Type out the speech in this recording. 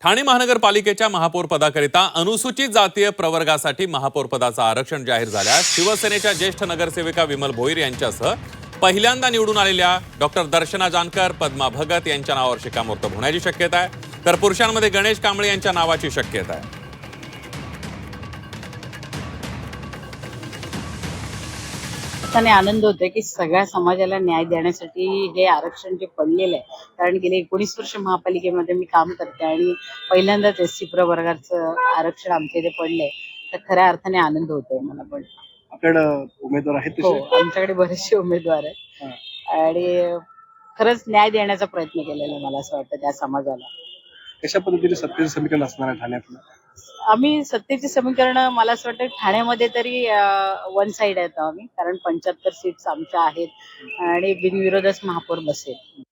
ठाणे महानगरपालिकेच्या महापौर पदाकरिता अनुसूचित जातीय प्रवर्गासाठी महापौर पदाचं आरक्षण जाहीर झाल्यास शिवसेनेच्या ज्येष्ठ नगरसेविका विमल भोईर यांच्यासह पहिल्यांदा निवडून आलेल्या डॉक्टर दर्शना जानकर, पद्मा भगत यांच्या नावावर शिक्कामोर्तब होण्याची शक्यता आहे, तर पुरुषांमध्ये गणेश कांबळे यांच्या नावाची शक्यता आहे. त्याने आनंद होतोय की सगळ्या समाजाला न्याय देण्यासाठी हे आरक्षण जे पडलेलं आहे, कारण गेले 19 वर्ष महापालिकेमध्ये मी काम करते आणि पहिल्यांदाच SC प्रवर्गाचं आरक्षण आमच्या इथे पडलंय, तर खऱ्या अर्थाने आनंद होतोय मला. पण आपल्याकडे उमेदवार आहेत हो, तसे? आमच्याकडे बरेचसे उमेदवार आहेत आणि खरंच न्याय देण्याचा प्रयत्न केलेला आहे मला असं वाटतं त्या समाजाला. कशा पद्धतीने सत्तेचं समीकरण असणार आहे ठाण्यातलं? आम्ही सत्तेचे समीकरण मला असं वाटतं ठाण्यामध्ये तरी वन साइड आहेत आम्ही, कारण 75 सीट्स आमच्या आहेत आणि बिनविरोधच महापौर बसेल.